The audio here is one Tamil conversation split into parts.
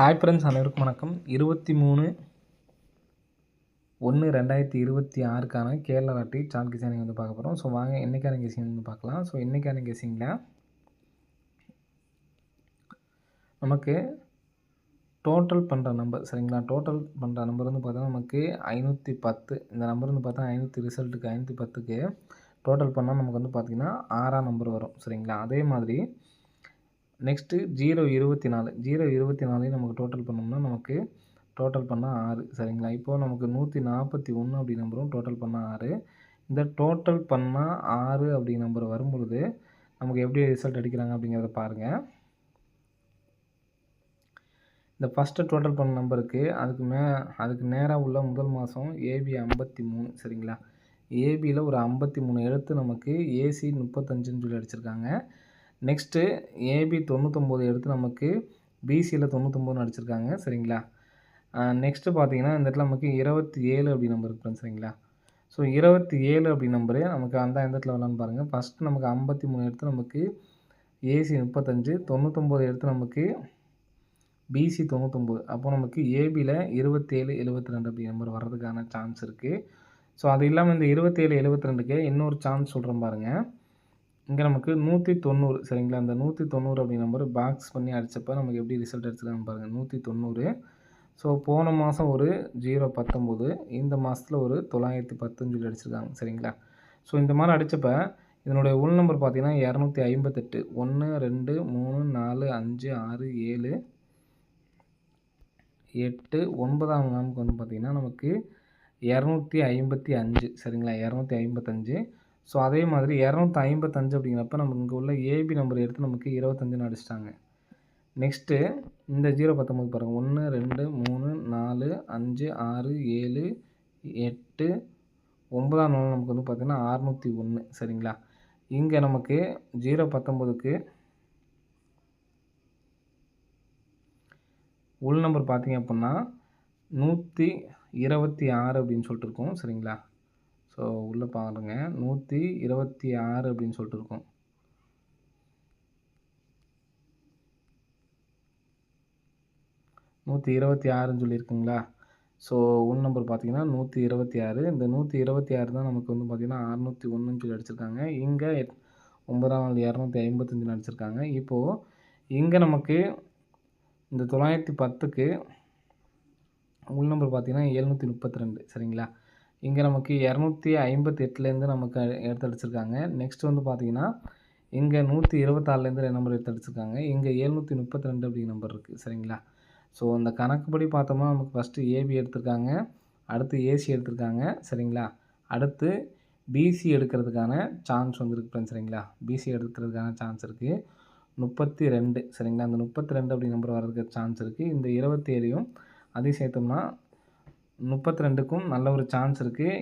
ஹாய் ஃப்ரெண்ட்ஸ், அனைவருக்கும் வணக்கம். 23/1/2026க்கான கேரளா லாட்டரி சார்ட் கெஸிங் வந்து பார்க்க போகிறோம். ஸோ வாங்க இன்றைக்கான கெஸிங் வந்து பார்க்கலாம். ஸோ இன்றைக்கான கெஸிங்கில் நமக்கு டோட்டல் பண்ணுற நம்பர் சரிங்களா. டோட்டல் பண்ணுற நம்பர் வந்து பார்த்தா நமக்கு 510. இந்த நம்பர் வந்து பார்த்தா 500 ரிசல்ட்டுக்கு 510க்கு டோட்டல் பண்ணால் நமக்கு வந்து பார்த்திங்கன்னா 6ஆம் நம்பர் வரும் சரிங்களா. அதே மாதிரி நெக்ஸ்ட்டு 024 024 நமக்கு டோட்டல் பண்ணோம்னா நமக்கு டோட்டல் பண்ணால் 6 சரிங்களா. இப்போது நமக்கு 141 அப்படி நம்பரும் டோட்டல் பண்ணால் 6. இந்த டோட்டல் பண்ணால் 6 அப்படி நம்பர் வரும்பொழுது நமக்கு எப்படி ரிசல்ட் அடிக்கிறாங்க அப்படிங்கிறத பாருங்கள். இந்த ஃபஸ்ட்டு டோட்டல் பண்ண நம்பருக்கு அதுக்கு நேராக உள்ள முதல் மாதம் ஏபி 53 சரிங்களா. ஏபியில் ஒரு 53 எழுத்து நமக்கு ஏசி 35ன்னு சொல்லி அடிச்சிருக்காங்க. நெக்ஸ்ட்டு ஏபி 99 எடுத்து நமக்கு பிசியில் 99ன்னு அடிச்சிருக்காங்க சரிங்களா. நெக்ஸ்ட்டு பார்த்தீங்கன்னா இந்த இடத்துல நமக்கு 27 அப்படி நம்பர் இருக்குது சரிங்களா. ஸோ 27 அப்படி நம்பரு நமக்கு அந்த எந்த இடத்துல வரலான்னு பாருங்கள். ஃபஸ்ட்டு நமக்கு 53 எடுத்து நமக்கு ஏசி 35, 99 எடுத்து நமக்கு பிசி 99. அப்போ நமக்கு ஏபியில் 27, 72 அப்படி நம்பர் வர்றதுக்கான சான்ஸ் இருக்குது. ஸோ அது இல்லாமல் இந்த 27, 72க்கு இன்னொரு சான்ஸ் சொல்கிறேன் பாருங்கள். இங்கே நமக்கு 190 சரிங்களா. அந்த 190 அப்படி நம்பர் பாக்ஸ் பண்ணி அடித்தப்போ நமக்கு எப்படி ரிசல்ட் அடிச்சிருக்காங்க பாருங்கள். 190. ஸோ போன மாதம் ஒரு 019, இந்த மாதத்தில் ஒரு 910 சொல்லி அடிச்சிருக்காங்க சரிங்களா. ஸோ இந்த மாதிரி அடித்தப்போ இதனுடைய உள் நம்பர் பார்த்தீங்கன்னா 258. 1 2 3 4 5 6 7 8 9ஆம் நாளுக்கு வந்து பார்த்திங்கன்னா நமக்கு 255 சரிங்களா. 255. ஸோ அதே மாதிரி 255 அப்படிங்கிறப்ப நமக்கு இங்கே உள்ள ஏபி நம்பர் எடுத்து நமக்கு 25ன்னு அடிச்சிட்டாங்க. நெக்ஸ்ட்டு இந்த 019 பாருங்கள். 1 2 3 4 5 6 7 8 9ஆம் நாள் நமக்கு வந்து பார்த்திங்கன்னா 601 சரிங்களா. இங்கே நமக்கு 019க்கு உள் நம்பர் பார்த்திங்க அப்படின்னா 126 அப்படின்னு சொல்லிட்டு இருக்கும் சரிங்களா. ஸோ உள்ளே பாருங்கள் 126 அப்படின்னு சொல்லிட்டு இருக்கும். நூற்றி 26ன்னு சொல்லியிருக்குங்களா. ஸோ உள் நம்பர் பார்த்தீங்கன்னா 126. இந்த 126 தான் நமக்கு வந்து பார்த்திங்கன்னா 601ன்னு சொல்லி அடிச்சிருக்காங்க. இங்கே 9ஆம் நாள் 255 அடிச்சிருக்காங்க. இப்போது இங்கே நமக்கு இந்த 910க்கு உள் நம்பர் பார்த்திங்கன்னா 732 சரிங்களா. இங்கே நமக்கு 258லேருந்து நமக்கு எடுத்து அடிச்சிருக்காங்க. நெக்ஸ்ட் வந்து பார்த்திங்கன்னா இங்கே 126லேருந்து நம்பர் எடுத்து அடிச்சிருக்காங்க. இங்கே 732 அப்படிங்கிற நம்பர் இருக்குது சரிங்களா. ஸோ இந்த கணக்குப்படி பார்த்தோம்னா நமக்கு ஃபஸ்ட்டு ஏபி எடுத்திருக்காங்க, அடுத்து ஏசி எடுத்திருக்காங்க சரிங்களா. அடுத்து பிசி எடுக்கிறதுக்கான சான்ஸ் வந்துருக்கு ஃப்ரெண்ட்ஸ் சரிங்களா. பிசி எடுக்கிறதுக்கான சான்ஸ் இருக்குது 32 சரிங்களா. அந்த 32 அப்படி நம்பர் வர்றதுக்கு சான்ஸ் இருக்குது. இந்த 27யும் அதையும் சேர்த்தோம்னா 32க்கும் நல்ல ஒரு சான்ஸ் இருக்குது.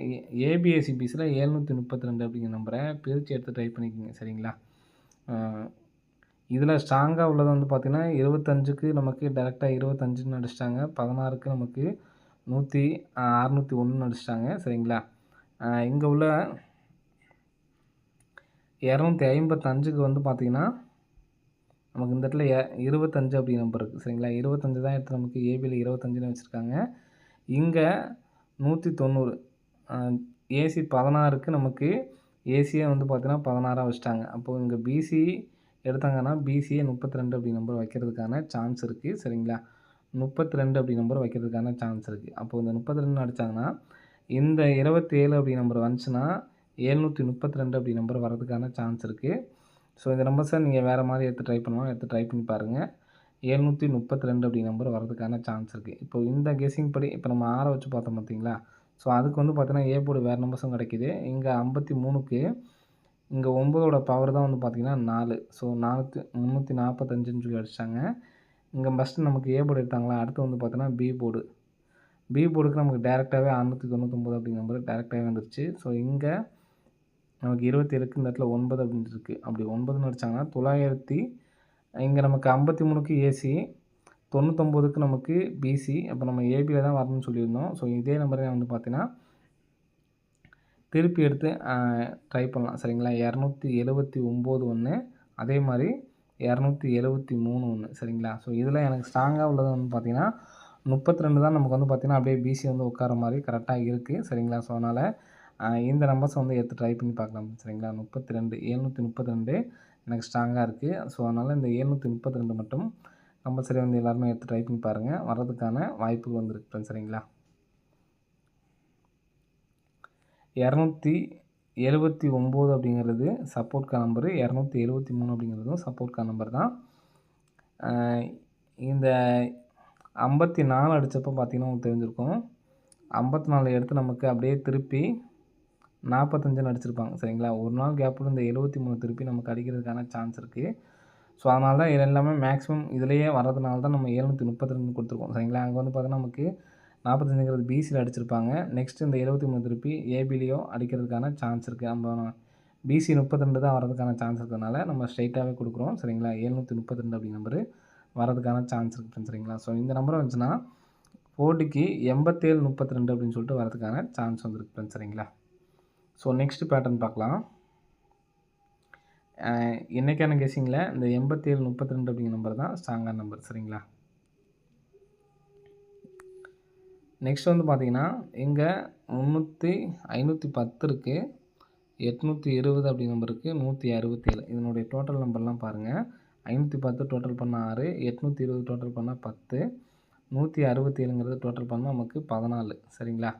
ஏபிஎஸ்சிபிஸில் 732 அப்படிங்கிற நம்பரை பிரித்து எடுத்து ட்ரை பண்ணிக்கோங்க சரிங்களா. இதில் ஸ்ட்ராங்காக உள்ளது வந்து பார்த்திங்கன்னா 25க்கு நமக்கு டேரெக்டாக 25ன்னு அடிச்சிட்டாங்க. 16க்கு நமக்கு 601 அடிச்சிட்டாங்க சரிங்களா. இங்கே உள்ள 255க்கு வந்து பார்த்திங்கன்னா நமக்கு இந்த இடத்துல 25 அப்படி நம்பர் இருக்குது சரிங்களா. 25 தான் எடுத்து நமக்கு ஏபியில் 25ன்னு வச்சுருக்காங்க. இங்கே 190 ஏசி 16க்கு நமக்கு ஏசியை வந்து பார்த்திங்கன்னா 16ஆக வச்சுட்டாங்க. அப்போது இங்கே பிசி எடுத்தாங்கன்னா பிசியை 32 அப்படி நம்பர் வைக்கிறதுக்கான சான்ஸ் இருக்குது சரிங்களா. 32 அப்படி நம்பர் வைக்கிறதுக்கான சான்ஸ் இருக்குது. அப்போது இந்த 32 அடித்தாங்கன்னா இந்த 27 அப்படி நம்பர் வந்துச்சுன்னா 732 அப்படி நம்பர் வர்றதுக்கான சான்ஸ் இருக்குது. ஸோ இந்த நம்பர்ஸை நீங்கள் வேறு மாதிரி எடுத்து ட்ரை பண்ணலாம், எடுத்து ட்ரை பண்ணி பாருங்கள். 732 அப்படி நம்பர் வர்றதுக்கான சான்ஸ் இருக்குது. இப்போ இந்த கெஸிங் படி இப்போ நம்ம 6 வச்சு பார்த்தோம் பார்த்தீங்களா. ஸோ அதுக்கு வந்து பார்த்தீங்கன்னா ஏ போர்டு வேறு நம்பர்ஸும் கிடைக்கிது. இங்கே 53க்கு இங்கே 9ஓட பவர் தான் வந்து பார்த்திங்கன்னா 4. ஸோ 345ன்னு சொல்லி அடிச்சிட்டாங்க. இங்கே ஃபஸ்ட்டு நமக்கு ஏ போர்டு எடுத்தாங்களா. அடுத்து வந்து பார்த்தோன்னா பி போர்டுக்கு நமக்கு டேரெக்டாகவே 699 அப்படிங்கிற நம்பர் டேரெக்டாகவே வந்துருச்சு. ஸோ இங்கே நமக்கு 27க்கு இந்த இடத்துல 9 அப்படின்னு இருக்குது. அப்படி 9ன்னு அடித்தாங்கன்னா 900. இங்கே நமக்கு 53க்கு ஏசி, 99க்கு நமக்கு பிசி. அப்போ நம்ம ஏபியில் தான் வரணும்னு சொல்லியிருந்தோம். ஸோ இதே நம்பரே வந்து பார்த்தீங்கன்னா திருப்பி எடுத்து ட்ரை பண்ணலாம் சரிங்களா. 279 ஒன்று, அதே மாதிரி 273 ஒன்று சரிங்களா. ஸோ இதில் எனக்கு ஸ்ட்ராங்காக உள்ளது வந்து பார்த்தீங்கன்னா 32 தான் நமக்கு வந்து பார்த்தீங்கன்னா அப்படியே பிசி வந்து உட்கார மாதிரி கரெக்டாக இருக்குது சரிங்களா. ஸோ அதனால் இந்த நம்பர்ஸ் வந்து எடுத்து ட்ரை பண்ணி பார்க்கலாம் சரிங்களா. 32 732 எனக்கு ஸ்ட்ராங்காக இருக்குது. ஸோ அதனால் இந்த 732 மட்டும் கம்பல்சரி வந்து எல்லாருமே எடுத்து ட்ரை பண்ணி பாருங்கள். வர்றதுக்கான வாய்ப்புகள் வந்துருக்கு சரிங்களா. 279 அப்படிங்கிறது சப்போர்ட்கான நம்பரு, 273 அப்படிங்கிறதும் சப்போர்ட்கான நம்பர் தான். இந்த 54 அடித்தப்போ பார்த்தீங்கன்னா உங்களுக்கு தெரிஞ்சிருக்கும். 54 எடுத்து நமக்கு அப்படியே திருப்பி 45ன்னு அடிச்சிருப்பாங்க சரிங்களா. ஒரு நாள் கேப்பில் இந்த 73 திருப்பி நமக்கு அடிக்கிறதுக்கான சான்ஸ் இருக்குது. ஸோ அதனால தான் இது எல்லாமே மேக்ஸிமம் இதிலேயே வர்றதுனால தான் நம்ம 732 கொடுத்துருக்கோம் சரிங்களா. அங்கே வந்து பார்த்தீங்கன்னா நமக்கு 45ங்கிறது பிசியில் அடிச்சிருப்பாங்க. நெக்ஸ்ட் இந்த 73 திருப்பி ஏபிலேயோ அடிக்கிறதுக்கான சான்ஸ் இருக்குது. நம்ம பிசி 32 தான் வரதுக்கான சான்ஸ் இருக்கிறதுனால நம்ம ஸ்ட்ரைட்டாகவே கொடுக்குறோம் சரிங்களா. 732 அப்படி நம்பரு வரதுக்கான சான்ஸ் இருக்குது சரிங்களா. ஸோ இந்த நம்பரை வந்துச்சுன்னா போட்டிக்கு 8732 அப்படின்னு சொல்லிட்டு வரதுக்கான சான்ஸ் வந்துருக்கு சரிங்களா. ஸோ நெக்ஸ்ட் பேட்டர்ன் பார்க்கலாம். இன்றைக்கான கெஸ்ஸிங்கில் இந்த 8732 அப்படிங்கிற நம்பர் தான் ஸ்ட்ராங்கான நம்பர் சரிங்களா. நெக்ஸ்ட் வந்து பார்த்தீங்கன்னா இங்கே 510 இருக்குது, 820 அப்படி நம்பர் இருக்குது, 167 இதனுடைய டோட்டல் நம்பர்லாம் பாருங்கள். 510 டோட்டல் பண்ணால் 6, 820 டோட்டல் பண்ணால் 10, 167ங்கிறது டோட்டல் பண்ணால் நமக்கு 14 சரிங்களா.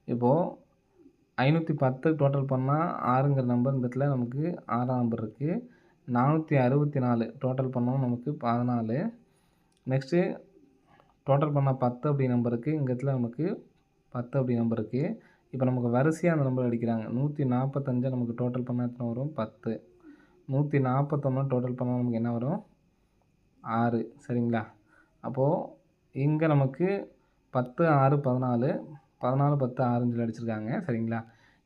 இப்போது 510 டோட்டல் பண்ணால் 6ங்கிற நம்பர் இந்த இடத்துல நமக்கு 6ஆம் நம்பர் இருக்குது. 464 டோட்டல் பண்ணால் நமக்கு 14. நெக்ஸ்ட்டு டோட்டல் பண்ணால் 10 அப்படி நம்பருக்கு இந்த இடத்துல நமக்கு 10 அப்படி நம்பர் இருக்குது. இப்போ நமக்கு வரிசையாக அந்த நம்பர் அடிக்கிறாங்க. 145 நமக்கு டோட்டல் பண்ணால் எத்தனை வரும் 10, 141 டோட்டல் பண்ணால் நமக்கு என்ன வரும் 6 சரிங்களா. அப்போது இங்கே நமக்கு 10 6 14, 14 10 6ன்னு சொல்லி அடிச்சிருக்காங்க சரிங்களா.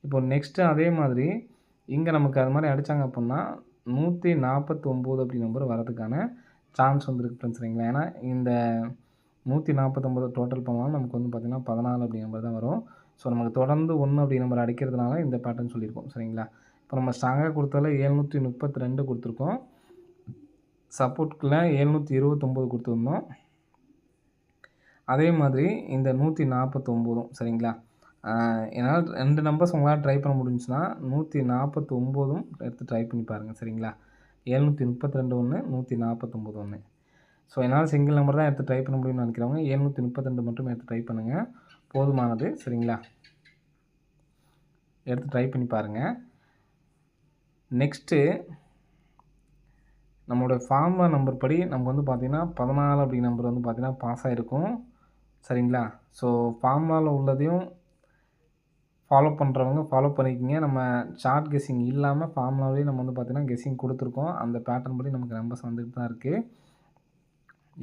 இப்போ நெக்ஸ்ட்டு அதே மாதிரி இங்கே நமக்கு அது மாதிரி அடித்தாங்க அப்படின்னா 149 அப்படி நம்பர் வரதுக்கான சான்ஸ் வந்துருக்கு சரிங்களா. ஏன்னா இந்த 149 டோட்டல் பண்ணாலும் நமக்கு வந்து பார்த்திங்கன்னா 14 அப்படி நம்பர் தான் வரும். ஸோ நமக்கு தொடர்ந்து 1 அப்படி நம்பர் அடிக்கிறதுனால இந்த பேட்டர்ன் சொல்லியிருக்கோம் சரிங்களா. இப்போ நம்ம ஸ்ட்ராங்காக கொடுத்தால 732 கொடுத்துருக்கோம். சப்போர்ட்டுக்குள்ளே 729 கொடுத்துருந்தோம். அதே மாதிரி இந்த 149 சரிங்களா. என்னால் 2 நம்பர்ஸ் உங்களால் ட்ரை பண்ண முடிஞ்சுன்னா 149 எடுத்து ட்ரை பண்ணி பாருங்கள் சரிங்களா. 732 ஒன்று, 149 ஒன்று. ஸோ என்னால் சிங்கிள் நம்பர் தான் எடுத்து ட்ரை பண்ண முடியும்னு நினைக்கிறவங்க 732 மட்டும் எடுத்து ட்ரை பண்ணுங்கள், போதுமானது சரிங்களா. எடுத்து ட்ரை பண்ணி பாருங்கள். நெக்ஸ்ட்டு நம்மளோட ஃபார்முலா நம்பர் படி நமக்கு வந்து பார்த்திங்கன்னா 14 அப்படி நம்பர் வந்து பார்த்திங்கன்னா பாஸ் ஆகிருக்கும் சரிங்களா. ஸோ ஃபார்முலாவில் உள்ளதையும் ஃபாலோ பண்ணுறவங்க ஃபாலோ பண்ணிக்கிங்க. நம்ம ஷார்ட் கெஸ்ஸிங் இல்லாமல் ஃபார்முலாவே நம்ம வந்து பார்த்திங்கன்னா கெஸ்ஸிங் கொடுத்துருக்கோம். அந்த பேட்டர்ன் படி நமக்கு நம்பர்ஸ் வந்துட்டு தான் இருக்குது.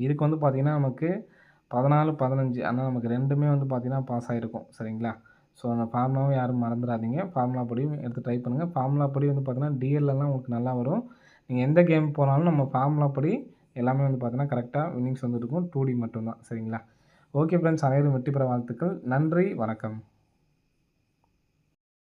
இதுக்கு வந்து பார்த்திங்கன்னா நமக்கு 14 15 ஆனால் நமக்கு ரெண்டுமே வந்து பார்த்திங்கன்னா பாஸ் ஆகிருக்கும் சரிங்களா. ஸோ அந்த ஃபார்முலாவும் யாரும் மறந்துடாதீங்க. ஃபார்முலா படியும் எடுத்து ட்ரை பண்ணுங்கள். ஃபார்முலா படி வந்து பார்த்திங்கன்னா டிஎல்லாம் உங்களுக்கு நல்லா வரும். நீங்கள் எந்த கேம் போனாலும் நம்ம ஃபார்முலா படி எல்லாமே வந்து பார்த்திங்கன்னா கரெக்டாக வின்னிங்ஸ் வந்துட்டு இருக்கும். 2D மட்டும்தான் சரிங்களா. ஓகே ஃப்ரெண்ட்ஸ், அனைவரும் வெற்றி பெற வாழ்த்துக்கள். நன்றி, வணக்கம்.